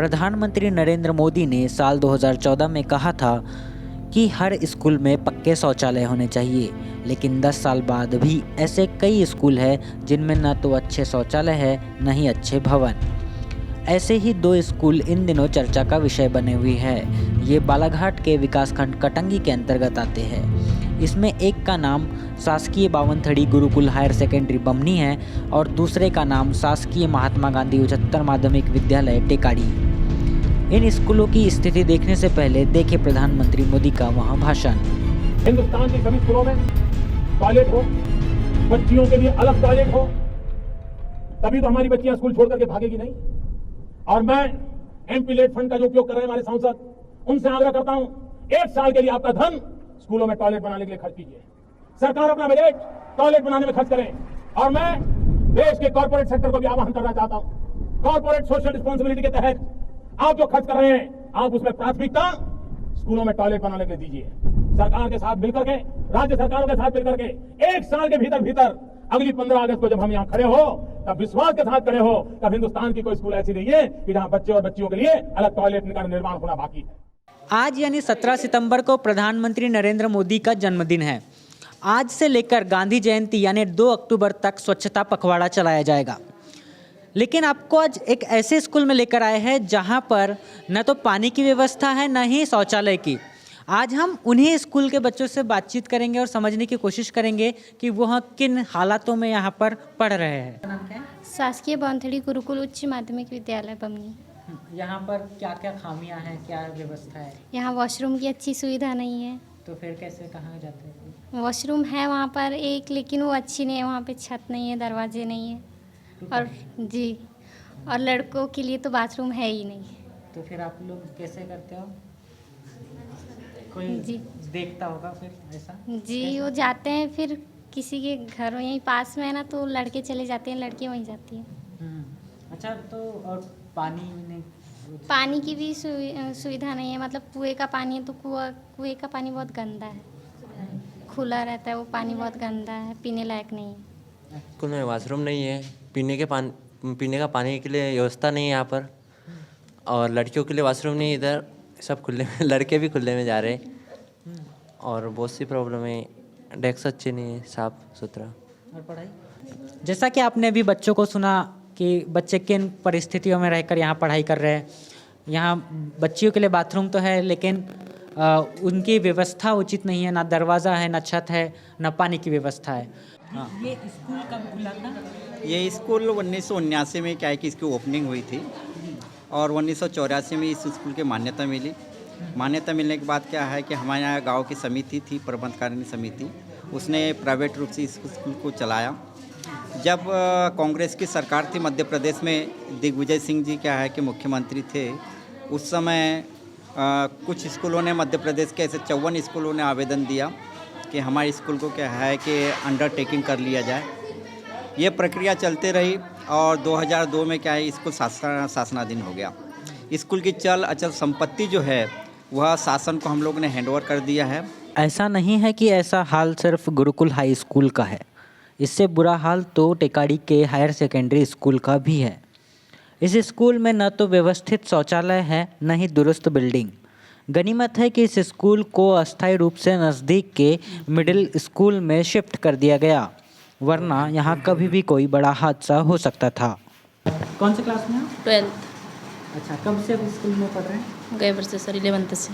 प्रधानमंत्री नरेंद्र मोदी ने साल 2014 में कहा था कि हर स्कूल में पक्के शौचालय होने चाहिए, लेकिन 10 साल बाद भी ऐसे कई स्कूल हैं जिनमें न तो अच्छे शौचालय है न ही अच्छे भवन। ऐसे ही 2 स्कूल इन दिनों चर्चा का विषय बने हुए हैं। ये बालाघाट के विकासखंड कटंगी के अंतर्गत आते हैं। इसमें एक का नाम शासकीय बावनथड़ी गुरुकुल हायर सेकेंडरी बमनी है और दूसरे का नाम शासकीय महात्मा गांधी उच्चतर माध्यमिक विद्यालय टेकाड़ी। इन स्कूलों की स्थिति देखने से पहले देखे प्रधानमंत्री मोदी का वहां भाषण। हिंदुस्तान के सभी स्कूलों में टॉयलेट हो, बच्चियों के लिए अलग टॉयलेट हो, तभी तो हमारी बच्चियां स्कूल छोड़ करके भागेगी नहीं। और मैं एमपी लेट फंड का जो उपयोग कर रहे हैं हमारे सांसद, उनसे आग्रह करता हूं, 1 साल के लिए आपका धन स्कूलों में टॉयलेट बनाने के लिए खर्च कीजिए। सरकार अपना बजट टॉयलेट बनाने में खर्च करें। और मैं देश के कॉर्पोरेट सेक्टर को भी आह्वान करना चाहता हूं, कॉर्पोरेट सोशल रिस्पॉन्सिबिलिटी के तहत आप जो खर्च कर रहे हैं, आप उसमें प्राथमिकता स्कूलों में टॉयलेट बनाने के लिए दीजिए। सरकार के साथ मिलकर के, राज्य सरकारों के साथ मिलकर के 1 साल के भीतर अगली 15 अगस्त को जब हम यहाँ खड़े हो, तब विश्वास के साथ खड़े हो, तब हिंदुस्तान की कोई स्कूल ऐसी नहीं है कि जहाँ बच्चे और बच्चियों के लिए अलग टॉयलेट का निर्माण होना बाकी है। आज यानी 17 सितंबर को प्रधानमंत्री नरेंद्र मोदी का जन्मदिन है। आज से लेकर गांधी जयंती यानी 2 अक्टूबर तक स्वच्छता पखवाड़ा चलाया जाएगा। लेकिन आपको आज एक ऐसे स्कूल में लेकर आए हैं जहां पर न तो पानी की व्यवस्था है न ही शौचालय की। आज हम उन्हीं स्कूल के बच्चों से बातचीत करेंगे और समझने की कोशिश करेंगे कि वह किन हालातों में यहाँ पर पढ़ रहे हैं। शासकीय बावनथड़ी गुरुकुल उच्च माध्यमिक विद्यालय बमनी। यहाँ पर क्या क्या खामियां हैं, क्या व्यवस्था है? यहाँ वॉशरूम की अच्छी सुविधा नहीं है। तो फिर कैसे कहाँ जाते हैं? वॉशरूम है वहाँ पर एक, लेकिन वो अच्छी नहीं है। वहाँ पे छत नहीं है, दरवाजे नहीं है। और जी, और लड़कों के लिए तो बाथरूम है ही नहीं। तो फिर आप लोग कैसे करते हो? कोई जी देखता होगा फिर ऐसा? जी, वो जाते हैं फिर किसी के घर, यहीं पास में है ना, तो लड़के चले जाते हैं, लड़की वहीं जाती है। अच्छा, तो और पानी नहीं? पानी की भी सुविधा नहीं है। मतलब कुएं का पानी है तो कुएं का पानी बहुत गंदा है, खुला रहता है, वो पानी बहुत गंदा है, पीने लायक नहीं है। स्कूल में वॉशरूम नहीं है, पीने का पानी के लिए व्यवस्था नहीं है यहाँ पर, और लड़कियों के लिए वॉशरूम नहीं, इधर सब खुले में, लड़के भी खुले में जा रहे हैं। और बहुत सी प्रॉब्लम है, डेस्क अच्छे नहीं है, साफ सुथरा। और पढ़ाई, जैसा कि आपने अभी बच्चों को सुना कि बच्चे किन परिस्थितियों में रहकर यहाँ पढ़ाई कर रहे हैं। यहाँ बच्चियों के लिए बाथरूम तो है, लेकिन उनकी व्यवस्था उचित नहीं है, ना दरवाज़ा है, ना छत है, ना पानी की व्यवस्था है। ये स्कूल कब खुला था? ये स्कूल 1979 में क्या है कि इसकी ओपनिंग हुई थी और 1984 में इस स्कूल की मान्यता मिली। मान्यता मिलने के बाद क्या है कि हमारे यहाँ गांव की समिति थी, प्रबंधकारिणी समिति, उसने प्राइवेट रूप से इस स्कूल को चलाया। जब कांग्रेस की सरकार थी मध्य प्रदेश में, दिग्विजय सिंह जी क्या है कि मुख्यमंत्री थे, उस समय कुछ स्कूलों ने, मध्य प्रदेश के ऐसे 54 स्कूलों ने आवेदन दिया कि हमारे स्कूल को क्या है कि अंडरटेकिंग कर लिया जाए। ये प्रक्रिया चलते रही और 2002 में क्या है स्कूल शासनाधीन हो गया। स्कूल की चल अचल संपत्ति जो है वह शासन को हम लोग ने हैंडओवर कर दिया है। ऐसा नहीं है कि ऐसा हाल सिर्फ गुरुकुल हाई स्कूल का है, इससे बुरा हाल तो टेकाड़ी के हायर सेकेंडरी स्कूल का भी है। इस स्कूल में न तो व्यवस्थित शौचालय है न ही दुरुस्त बिल्डिंग। गनीमत है कि इस स्कूल को अस्थायी रूप से नज़दीक के मिडिल स्कूल में शिफ्ट कर दिया गया, वरना यहाँ कभी भी कोई बड़ा हादसा हो सकता था। कौन से क्लास में? 12th। अच्छा, कब से स्कूल में पढ़ रहे हैं? गए वर्ष सर 11th से।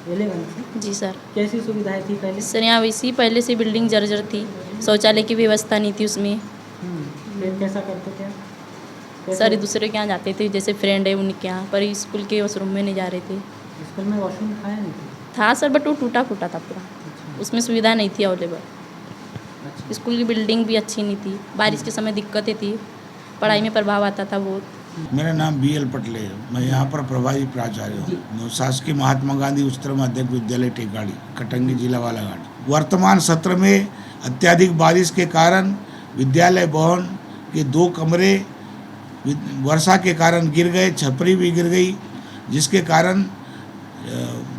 11th से? जी सर। कैसी सुविधाएं थी पहले? सर यहाँ वैसी पहले से बिल्डिंग जर्जर थी, शौचालय की व्यवस्था नहीं थी उसमें। फिर कैसा करते थे? सर दूसरे के यहाँ जाते थे, जैसे फ्रेंड है उनके यहाँ, पर स्कूल के वॉशरूम में नहीं जा रहे थे। स्कूल में वॉशरूम था या नहीं था सर, बट वो टूटा फूटा था पूरा। उसमें सुविधा नहीं थी अवेलेबल। स्कूल की बिल्डिंग भी अच्छी नहीं थी, बारिश के समय दिक्कतें थी, पढ़ाई में प्रभाव आता था बहुत। मेरा नाम BL पटले है, मैं यहाँ पर प्रभारी प्राचार्य हूँ, शासकीय महात्मा गांधी उच्चतर माध्यमिक विद्यालय टेकाड़ी, कटंगी, जिला बालाघाट। वर्तमान सत्र में अत्यधिक बारिश के कारण विद्यालय भवन के 2 कमरे वर्षा के कारण गिर गए, छपरी भी गिर गई, जिसके कारण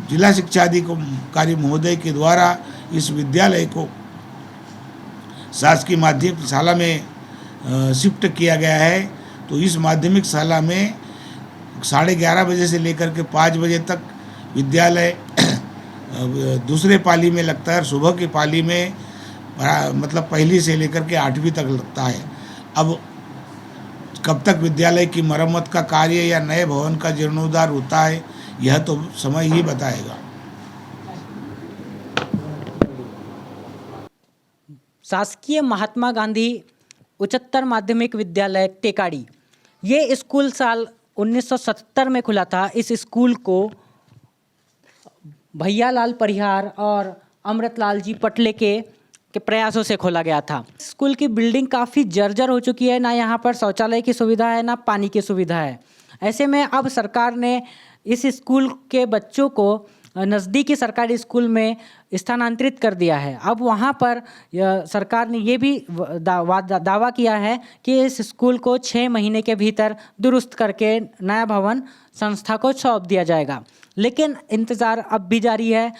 जिला शिक्षा अधिकारी महोदय के द्वारा इस विद्यालय को शासकीय माध्यमिक शाला में शिफ्ट किया गया है। तो इस माध्यमिक शाला में 11:30 बजे से लेकर के 5 बजे तक विद्यालय दूसरे पाली में लगता है और सुबह की पाली में मतलब पहली से लेकर के 8वीं तक लगता है। अब कब तक विद्यालय की मरम्मत का कार्य या नए भवन का जीर्णोद्धार होता है यह तो समय ही बताएगा। शासकीय महात्मा गांधी उच्चतर माध्यमिक विद्यालय टेकाड़ी, ये स्कूल साल 1970 में खुला था। इस स्कूल को भैयालाल परिहार और अमृतलाल जी पटले के प्रयासों से खोला गया था। स्कूल की बिल्डिंग काफ़ी जर्जर हो चुकी है, ना यहाँ पर शौचालय की सुविधा है ना पानी की सुविधा है। ऐसे में अब सरकार ने इस स्कूल के बच्चों को नज़दीकी सरकारी स्कूल में स्थानांतरित कर दिया है। अब वहाँ पर सरकार ने ये भी दावा किया है कि इस स्कूल को 6 महीने के भीतर दुरुस्त करके नया भवन संस्था को सौंप दिया जाएगा। लेकिन इंतज़ार अब भी जारी है।